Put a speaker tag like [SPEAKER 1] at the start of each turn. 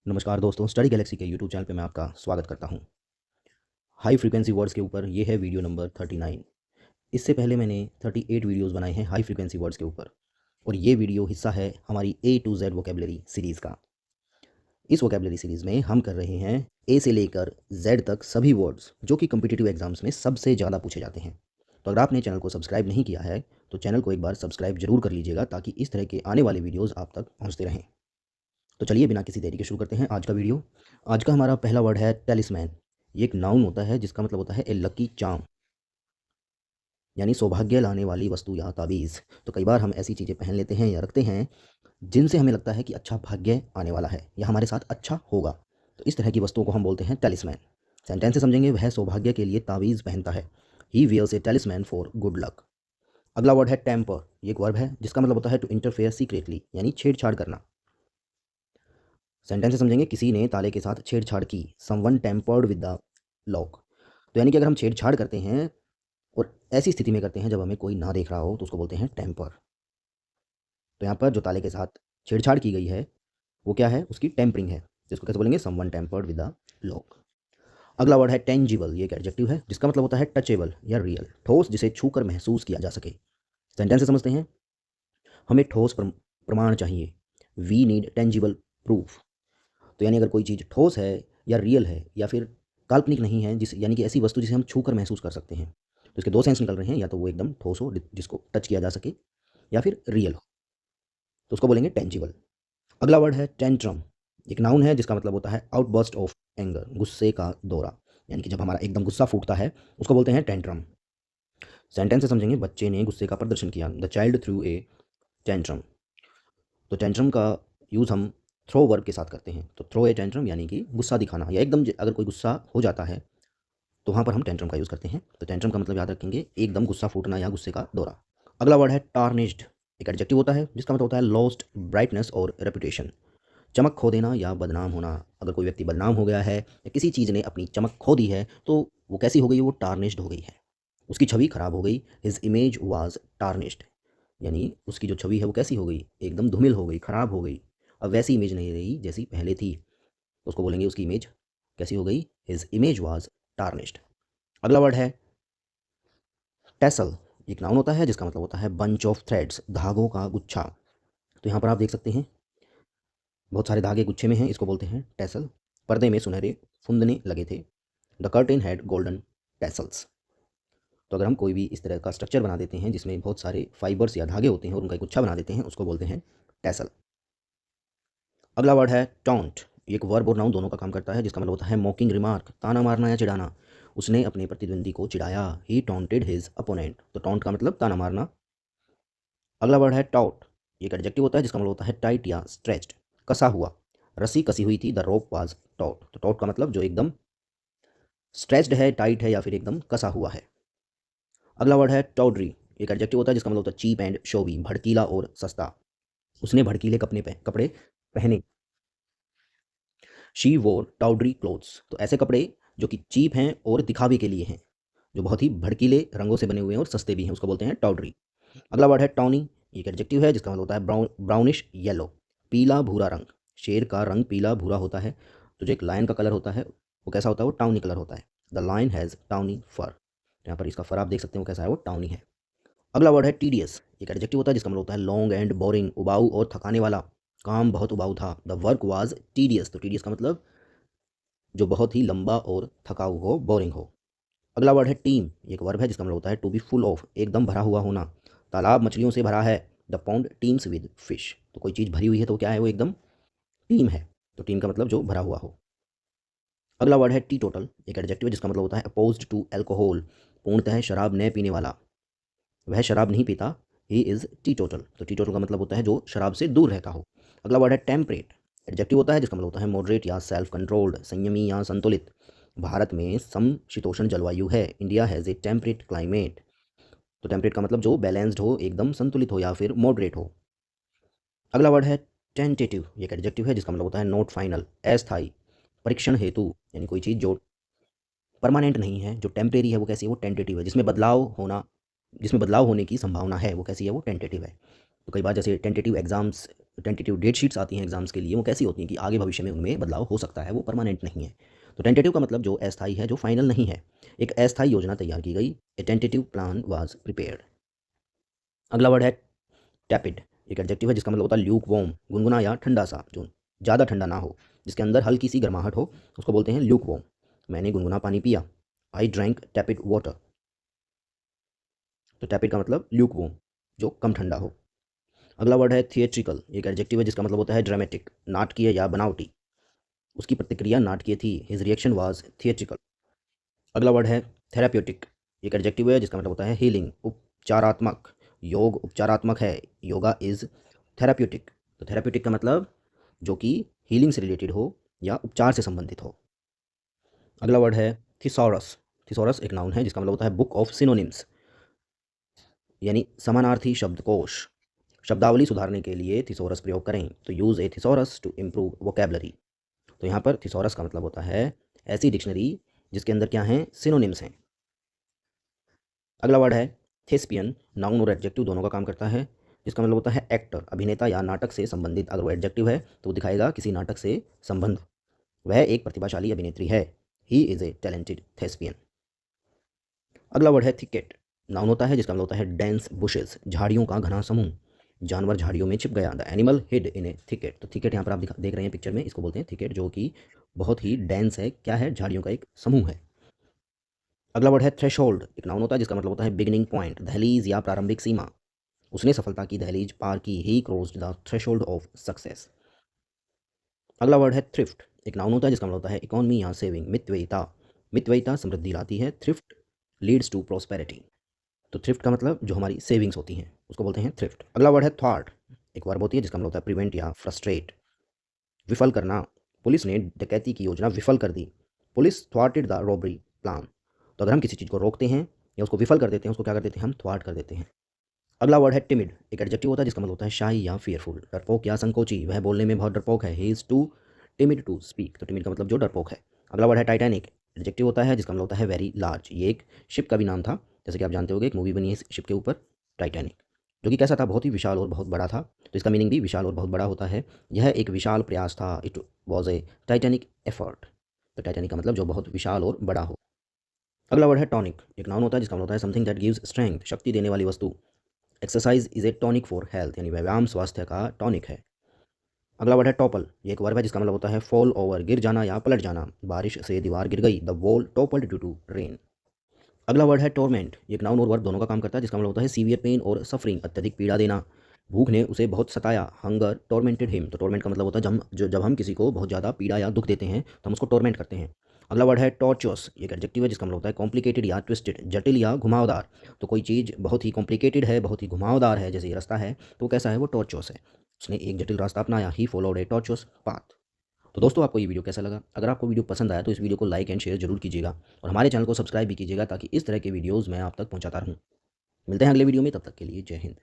[SPEAKER 1] नमस्कार दोस्तों, study Galaxy के यूट्यूब चैनल पे मैं आपका स्वागत करता हूँ। हाई फ्रीक्वेंसी वर्ड्स के ऊपर ये है वीडियो नंबर 39। इससे पहले मैंने 38 वीडियोस बनाए हैं हाई फ्रीक्वेंसी वर्ड्स के ऊपर, और ये वीडियो हिस्सा है हमारी ए टू जेड वोकेबलरी सीरीज़ का। इस वोकेबलरी सीरीज़ में हम कर रहे हैं ए से लेकर जेड तक सभी वर्ड्स जो कि कम्पिटिटिव एग्जाम्स में सबसे ज़्यादा पूछे जाते हैं। तो अगर आपने चैनल को सब्सक्राइब नहीं किया है तो चैनल को एक बार सब्सक्राइब जरूर कर लीजिएगा, ताकि इस तरह के आने वाले वीडियोज़ आप तक पहुँचते रहें। तो चलिए बिना किसी देरी के शुरू करते हैं आज का वीडियो। आज का हमारा पहला वर्ड है टेलिस्मैन। ये एक नाउन होता है जिसका मतलब होता है ए लकी चार्म, यानी सौभाग्य लाने वाली वस्तु या ताबीज़। तो कई बार हम ऐसी चीज़ें पहन लेते हैं या रखते हैं जिनसे हमें लगता है कि अच्छा भाग्य आने वाला है या हमारे साथ अच्छा होगा। तो इस तरह की वस्तुओं को हम बोलते हैं टेलिस्मैन। सेंटेंस से समझेंगे, वह सौभाग्य के लिए ताबीज़ पहनता है। He wears a talisman for good luck. अगला वर्ड है टेम्पर। ये एक वर्ब है जिसका मतलब होता है टू इंटरफेयर सीक्रेटली, यानी छेड़छाड़ करना। सेंटेंस से समझेंगे, किसी ने ताले के साथ छेड़छाड़ की। Someone tempered with the lock. तो यानी कि अगर हम छेड़छाड़ करते हैं और ऐसी स्थिति में करते हैं जब हमें कोई ना देख रहा हो, तो उसको बोलते हैं टेम्पर। तो यहाँ पर जो ताले के साथ छेड़छाड़ की गई है वो क्या है, उसकी टेम्परिंग है, जिसको कैसे बोलेंगे, someone tempered with the lock. अगला वर्ड है टेंजिबल। ये एक एडजेक्टिव है जिसका मतलब होता है टचेबल या रियल, ठोस जिसे छूकर महसूस किया जा सके। सेंटेंस से समझते हैं, हमें ठोस प्रमाण चाहिए। We need tangible proof. तो यानी अगर कोई चीज़ ठोस है या रियल है या फिर काल्पनिक नहीं है, जिस यानी कि ऐसी वस्तु जिसे हम छूकर महसूस कर सकते हैं, तो इसके दो सेंस निकल रहे हैं, या तो वो एकदम ठोस हो जिसको टच किया जा सके, या फिर रियल हो, तो उसको बोलेंगे टेंजिबल। अगला वर्ड है टेंट्रम। एक नाउन है जिसका मतलब होता है आउटबर्स्ट ऑफ एंगर, गुस्से का दौरा, यानी कि जब हमारा एकदम गुस्सा फूटता है उसको बोलते हैं टेंट्रम। सेंटेंस से समझेंगे, बच्चे ने गुस्से का प्रदर्शन किया। The child through a tantrum. तो टेंट्रम का यूज़ हम थ्रो वर्ब के साथ करते हैं। तो थ्रो ए टेंट्रम यानी कि गुस्सा दिखाना, या एकदम अगर कोई गुस्सा हो जाता है तो वहाँ पर हम टेंट्रम का यूज़ करते हैं। तो टेंट्रम का मतलब याद रखेंगे, एकदम गुस्सा फूटना या गुस्से का दौरा। अगला वर्ड है टार्निश्ड। एक एडजेक्टिव होता है जिसका मतलब होता है लॉस्ट ब्राइटनेस और रेपुटेशन। चमक खो देना या बदनाम होना। अगर कोई व्यक्ति बदनाम हो गया है या किसी चीज़ ने अपनी चमक खो दी है तो वो कैसी हो गई, वो टार्निश्ड हो गई है, उसकी छवि खराब हो गई। हिज इमेज वाज टार्निश्ड, यानी उसकी जो छवि है वो कैसी हो गई, एकदम धूमिल हो गई, खराब हो गई। अब वैसी इमेज नहीं रही जैसी पहले थी, तो उसको बोलेंगे उसकी इमेज कैसी हो गई, हिज इमेज वाज टार्निश्ड। अगला वर्ड है टेसल। एक नाउन होता है जिसका मतलब होता है बंच ऑफ थ्रेड्स, धागों का गुच्छा। तो यहाँ पर आप देख सकते हैं बहुत सारे धागे गुच्छे में हैं, इसको बोलते हैं टेसल। पर्दे में सुनहरे फुंदने लगे थे। The curtain had golden tassels. तो अगर हम कोई भी इस तरह का स्ट्रक्चर बना देते हैं जिसमें बहुत सारे फाइबर्स या धागे होते हैं और उनका एक गुच्छा बना देते हैं, उसको बोलते हैं टेसल। अगला वर्ड है टॉन्ट। ये एक वर्ब और नाउन दोनों का काम करता है, जिसका मतलब होता है मॉकिंग रिमार्क, ताना मारना या चिढ़ाना। उसने अपने प्रतिद्वंदी को चिढ़ाया। ही टॉन्टेड हिज अपोनेंट। तो टॉन्ट का मतलब ताना मारना। अगला वर्ड है टाउट। ये एक एडजेक्टिव होता है जिसका मतलब होता है टाइट या स्ट्रेच्ड, कसा हुआ। रस्सी कसी हुई थी। The rope was taut. तो टाउट का मतलब जो एकदम स्ट्रेच्ड है, टाइट है, या फिर एकदम कसा हुआ है। अगला वर्ड है टॉडरी। एक एडजेक्टिव होता है जिसका मतलब होता है चीप एंड शोवी, भड़कीला और सस्ता। उसने भड़कीले कपड़े पहने। शी वोर टाउडरी क्लोथ्स। तो ऐसे कपड़े जो कि चीप हैं और दिखावे के लिए हैं, जो बहुत ही भड़कीले रंगों से बने हुए हैं और सस्ते भी हैं, उसको बोलते हैं टाउडरी। अगला वर्ड है टॉनी। एक एडजेक्टिव है जिसका मतलब होता है ब्राउनिश येलो, पीला भूरा रंग। शेर का रंग पीला भूरा होता है, तो जो एक लायन का कलर होता है वो कैसा होता है, वो टाउनी कलर होता है। द लायन हैज़ टाउनी फर। यहाँ पर इसका फर आप देख सकते हैं वो कैसा है, वो टाउनी है। अगला वर्ड है टीडियस। एक एडजेक्टिव होता है जिसका मतलब होता है लॉन्ग एंड बोरिंग, उबाऊ और थकाने वाला। काम बहुत उबाऊ था। The work was tedious. तो टीडियस का मतलब जो बहुत ही लंबा और थकाऊ हो, बोरिंग हो। अगला वर्ड है टीम। ये एक वर्ब है जिसका मतलब होता है टू बी फुल ऑफ, एकदम भरा हुआ होना। तालाब मछलियों से भरा है। The pond teams with fish. तो कोई चीज़ भरी हुई है तो क्या है, वो एकदम टीम है। तो टीम का मतलब जो भरा हुआ हो। अगला वर्ड है टी टोटल। एक एडजेक्टिव है जिसका मतलब होता है अपोज्ड टू एल्कोहल, पूर्णतः शराब न पीने वाला। वह शराब नहीं पीता। He is T total. तो टी टोटल का मतलब होता है जो शराब से दूर रहता हो। अगला वर्ड है टेम्परेट। एडजेक्टिव होता है जिसका मतलब होता है मॉडरेट या सेल्फ कंट्रोल्ड, संयमी या संतुलित। भारत में समशीतोष्ण जलवायु है। India has a temperate climate. तो टेम्परेट का मतलब जो बैलेंस्ड हो, एकदम संतुलित हो या फिर मॉडरेट हो। अगला वर्ड है टेंटेटिव। ये एक एडजेक्टिव है जिसका मतलब होता है नॉट फाइनल, अस्थायी, परीक्षण हेतु। यानी कोई चीज़ जो परमानेंट नहीं है, जो टेम्परेरी है, वो कैसी है, वो टेंटेटिव है। जिसमें बदलाव होने की संभावना है, वो कैसी है, वो टेंटेटिव है। तो कई बार जैसे tentative exams tentative date sheets आती हैं एग्जाम्स के लिए, वो कैसी होती हैं कि आगे भविष्य में उनमें बदलाव हो सकता है, वो परमानेंट नहीं है। तो टेंटेटिव का मतलब जो अस्थायी है, जो फाइनल नहीं है। एक अस्थायी योजना तैयार की गई, ए टेंटेटिव प्लान वाज प्रिपेयर्ड। अगला वर्ड है टैपिड। एक एडजेक्टिव है जिसका मतलब होता है ल्यूक वॉर्म, गुनगुना या ठंडा सा, जो ज़्यादा ठंडा ना हो, जिसके अंदर हल्की सी गर्माहट हो, उसको बोलते हैं ल्यूक वॉर्म। मैंने गुनगुना पानी पिया, आई ड्रैंक टैपिड वाटर। तो टैपिड का मतलब ल्यूक वॉर्म, जो कम ठंडा हो। अगला वर्ड है थिएट्रिकल। एक एडजेक्टिव है जिसका मतलब होता है ड्रामेटिक, नाटकीय या बनावटी। उसकी प्रतिक्रिया नाटकीय थी, हिज रिएक्शन वाज थिएट्रिकल। अगला वर्ड है थेराप्यूटिक। एक एडजेक्टिव है जिसका मतलब होता है हीलिंग, उपचारात्मक। योग उपचारात्मक है, योगा इज थेराप्यूटिक। तो थेराप्यूटिक का मतलब जो कि हीलिंग से रिलेटेड हो या उपचार से संबंधित हो। अगला वर्ड है थिसॉरस। थिसॉरस एक नाउन है जिसका मतलब होता है बुक ऑफ सिनोनिम्स, यानी समानार्थी शब्दकोश। शब्दावली सुधारने के लिए थिसॉरस प्रयोग करें, तो use a thesaurus to improve vocabulary. तो यहाँ पर थिसॉरस का मतलब होता है ऐसी डिक्शनरी जिसके अंदर क्या हैं, सिनोनिम्स हैं। अगला वर्ड है थेस्पियन। नाउन और एडजेक्टिव दोनों का काम करता है, जिसका मतलब होता है एक्टर, अभिनेता या नाटक से संबंधित। अगर वो एडजेक्टिव है तो वो दिखाएगा किसी नाटक से संबंध। वह एक प्रतिभाशाली अभिनेत्री है, he is a talented thespian. अगला वर्ड है थिकेट। नाउन होता है जिसका मतलब होता है डेंस बुशेस, झाड़ियों का घना समूह। जानवर झाड़ियों में छिप गया, the animal hid in A thicket. तो थिकेट यहाँ पर आप देख रहे हैं पिक्चर में, इसको बोलते हैं थिकेट, जो कि बहुत ही डेंस है, क्या है, झाड़ियों का एक समूह है। अगला वर्ड है थ्रेशोल्ड। एक नाउन होता है जिसका मतलब होता है बिगिनिंग पॉइंट, दहलीज या प्रारंभिक सीमा। उसने सफलता की दहलीज पार की, he crossed the threshold of success. अगला वर्ड है थ्रिफ्ट। एक नाउन होता है जिसका मतलब होता है इकोनॉमी या सेविंग, मितव्ययिता। मितव्ययिता समृद्धि लाती है, थ्रिफ्ट लीड्स टू प्रोस्पेरिटी। तो थ्रिफ्ट का मतलब जो हमारी सेविंग्स होती हैं उसको बोलते हैं थ्रिफ्ट। अगला वर्ड है थ्वार्ट। एक वर्ब होती है जिसका मतलब होता है प्रिवेंट या फ्रस्ट्रेट, विफल करना। पुलिस ने डकैती की योजना विफल कर दी, पुलिस थ्वार्टेड द रॉबरी प्लान। तो अगर हम किसी चीज़ को रोकते हैं या उसको विफल कर देते हैं, उसको क्या कर देते हैं, हम थ्वार्ट कर देते हैं। अगला वर्ड है टिमिड। एक एडजेक्टिव होता है जिसका मतलब होता है शाई या फियरफुल, डरपोक या संकोची। वह बोलने में बहुत डरपोक है, he is too timid to speak. तो टिमिड का मतलब जो डरपोक है। अगला वर्ड है टाइटैनिक। एडजेक्टिव होता है जिसका मतलब होता है वेरी लार्ज। ये एक शिप का भी नाम था, जैसे कि आप जानते होंगे एक मूवी बनी है इस शिप के ऊपर, टाइटैनिक, जो कि कैसा था, बहुत ही विशाल और बहुत बड़ा था। तो इसका मीनिंग भी विशाल और बहुत बड़ा होता है। यह एक विशाल प्रयास था, it was a Titanic effort. तो टाइटैनिक का मतलब जो बहुत विशाल और बड़ा हो। अगला वर्ड है टॉनिक। एक नाउन होता है जिसका मतलब होता है समथिंग दैट गिव्स स्ट्रेंथ, शक्ति देने वाली वस्तु। Exercise is a tonic for health, यानी व्यायाम स्वास्थ्य का टॉनिक है। अगला वर्ड है टॉपल। ये एक वर्ब है जिसका मतलब होता है फॉल ओवर, गिर जाना या पलट जाना। बारिश से दीवार गिर गई, the wall toppled due to rain. अगला वर्ड है टोर्मेंट। ये एक नाउन और वर्ब दोनों का काम करता है, जिसका मतलब होता है सीवियर पेन और सफरिंग, अत्यधिक पीड़ा देना। भूख ने उसे बहुत सताया, हंगर टोर्मेंटेड हिम। तो टोर्मेंट का मतलब होता है जब हम किसी को बहुत ज़्यादा पीड़ा या दुख देते हैं तो हम उसको टोर्मेंट करते हैं। अगला वर्ड है टॉर्चुअस। ये एक एडजेक्टिव है जिसका मतलब होता है कॉम्प्लिकेटेड या ट्विस्टेड, जटिल या घुमावदार। तो कोई चीज़ बहुत ही कॉम्प्लिकेटेड है, बहुत ही घुमावदार है, जैसे ये रास्ता है, तो कैसा है, वो टॉर्चुअस है। उसने एक जटिल रास्ता अपनाया, he followed A tortuous path. तो दोस्तों आपको ये वीडियो कैसा लगा? अगर आपको वीडियो पसंद आया तो इस वीडियो को लाइक एंड शेयर जरूर कीजिएगा, और हमारे चैनल को सब्सक्राइब भी कीजिएगा, ताकि इस तरह के वीडियोज़ मैं आप तक पहुंचाता रहूं। मिलते हैं अगले वीडियो में, तब तक के लिए जय हिंद।